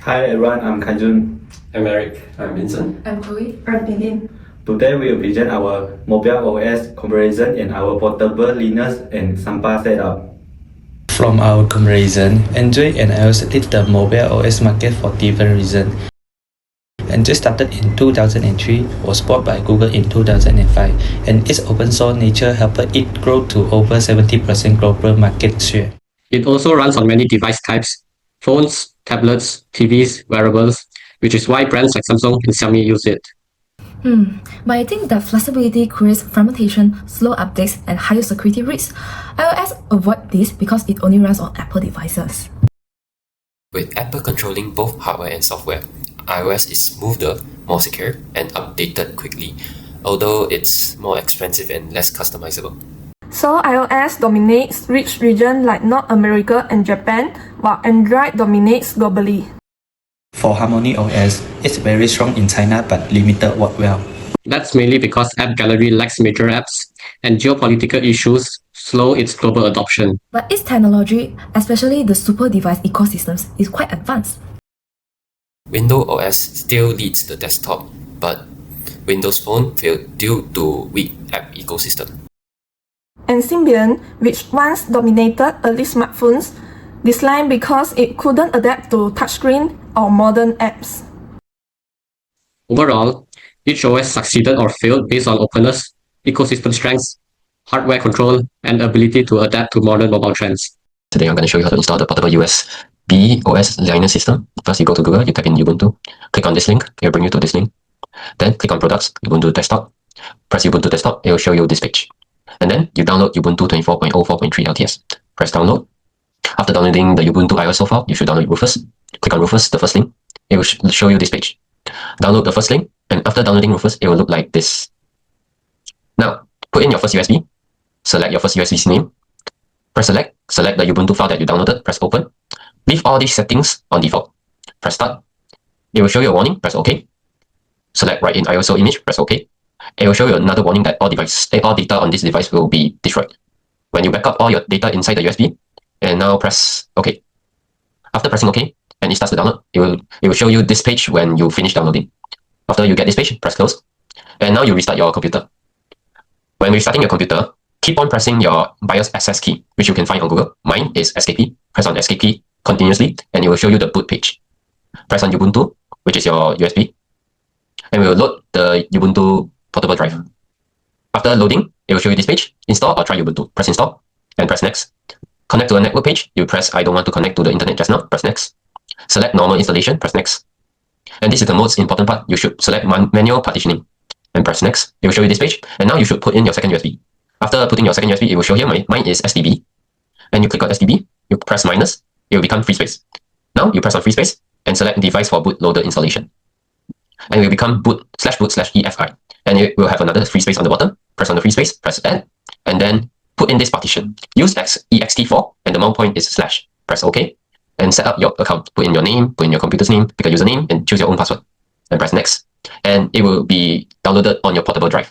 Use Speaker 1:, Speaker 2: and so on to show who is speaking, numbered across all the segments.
Speaker 1: Hi everyone, I'm Kai Jun.
Speaker 2: I'm Eric. I'm Vincent.
Speaker 3: I'm Chloe.
Speaker 4: I'm Eileen.
Speaker 1: Today we will present our mobile OS comparison and our portable Linux and Samba setup.
Speaker 5: From our comparison, Android and iOS lead the mobile OS market for different reasons. Android started in 2003, was bought by Google in 2005, and its open source nature helped it grow to over 70% global market share.
Speaker 2: It also runs on many device types: phones, tablets, TVs, wearables, which is why brands like Samsung and Xiaomi use it.
Speaker 3: But I think that flexibility creates fragmentation, slow updates, and higher security risks. iOS avoid this because it only runs on Apple devices.
Speaker 6: With Apple controlling both hardware and software, iOS is smoother, more secure, and updated quickly, although it's more expensive and less customizable.
Speaker 4: So iOS dominates rich regions like North America and Japan, while Android dominates globally.
Speaker 5: For Harmony OS, it's very strong in China but limited worldwide.
Speaker 2: That's mainly because App Gallery lacks major apps, and geopolitical issues slow its global adoption.
Speaker 3: But its technology, especially the super device ecosystems, is quite advanced.
Speaker 6: Windows OS still leads the desktop, but Windows Phone failed due to weak app ecosystem.
Speaker 4: And Symbian, which once dominated early smartphones, declined because it couldn't adapt to touchscreen or modern apps.
Speaker 2: Overall, each OS succeeded or failed based on openness, ecosystem strengths, hardware control, and ability to adapt to modern mobile trends.
Speaker 7: Today I'm going to show you how to install the portable USB OS Linux system. First you go to Google, you type in Ubuntu, click on this link, it will bring you to this link. Then click on Products, Ubuntu Desktop, press Ubuntu Desktop, it will show you this page. And then you download Ubuntu 24.04.3 LTS. Press download. After downloading the Ubuntu ISO file, you should download Rufus. Click on Rufus, the first link, it will show you this page. Download the first link, and after downloading Rufus, it will look like this. Now, put in your first USB, select your first USB's name, press select the Ubuntu file that you downloaded, press open. Leave all these settings on default. Press start. It will show you a warning, press OK. Select write in ISO image, press OK. It will show you another warning that all data on this device will be destroyed. When you back up all your data inside the USB, and now press OK. After pressing OK, and it starts to download, it will show you this page when you finish downloading. After you get this page, press close. And now you restart your computer. When restarting your computer, keep on pressing your BIOS access key, which you can find on Google. Mine is escape key. Press on escape key continuously, and it will show you the boot page. Press on Ubuntu, which is your USB, and we will load the Ubuntu portable drive. After loading, it will show you this page. Install or try Ubuntu. Press install, and press next. Connect to a network page, you press I don't want to connect to the internet just now, press next. Select normal installation, press next. And this is the most important part, you should select manual partitioning, and press next. It will show you this page, and now you should put in your second USB. After putting your second USB, it will show here, mine is SDB. And you click on SDB, you press minus, it will become free space. Now you press on free space, and select device for bootloader installation. And it will become boot/EFI. And it will have another free space on the bottom. Press on the free space, press add, and then put in this partition. Use ext4, and the mount point is /. Press OK, and set up your account. Put in your name, put in your computer's name, pick a username, and choose your own password. And press next, and it will be downloaded on your portable drive.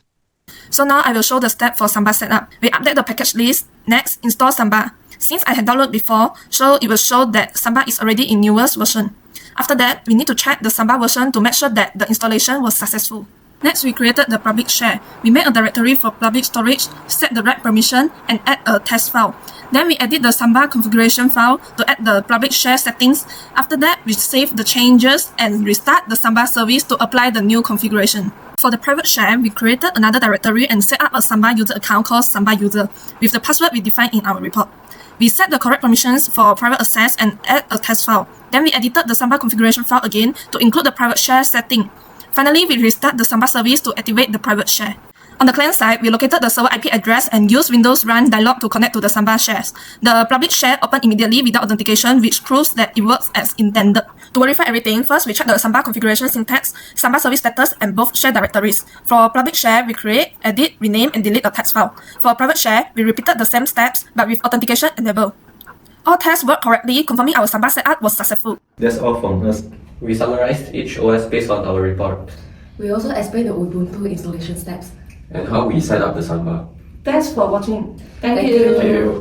Speaker 4: So now I will show the step for Samba setup. We update the package list. Next, install Samba. Since I had downloaded before, so it will show that Samba is already in newest version. After that, we need to check the Samba version to make sure that the installation was successful. Next, we created the public share. We made a directory for public storage, set the right permission, and add a test file. Then we edit the Samba configuration file to add the public share settings. After that, we save the changes and restart the Samba service to apply the new configuration. For the private share, we created another directory and set up a Samba user account called Samba user with the password we defined in our report. We set the correct permissions for private access and add a test file. Then we edited the Samba configuration file again to include the private share setting. Finally, we restart the Samba service to activate the private share. On the client side, we located the server IP address and used Windows Run dialog to connect to the Samba shares. The public share opened immediately without authentication, which proves that it works as intended. To verify everything, first we check the Samba configuration syntax, Samba service status, and both share directories. For public share, we create, edit, rename, and delete a text file. For private share, we repeated the same steps, but with authentication enabled. All tests worked correctly, confirming our Samba setup was successful.
Speaker 1: That's all from us.
Speaker 2: We summarized each OS based on our report,
Speaker 3: We also explain the Ubuntu installation steps.
Speaker 2: and how we set up the Samba.
Speaker 4: Thanks for watching.
Speaker 3: Thank you.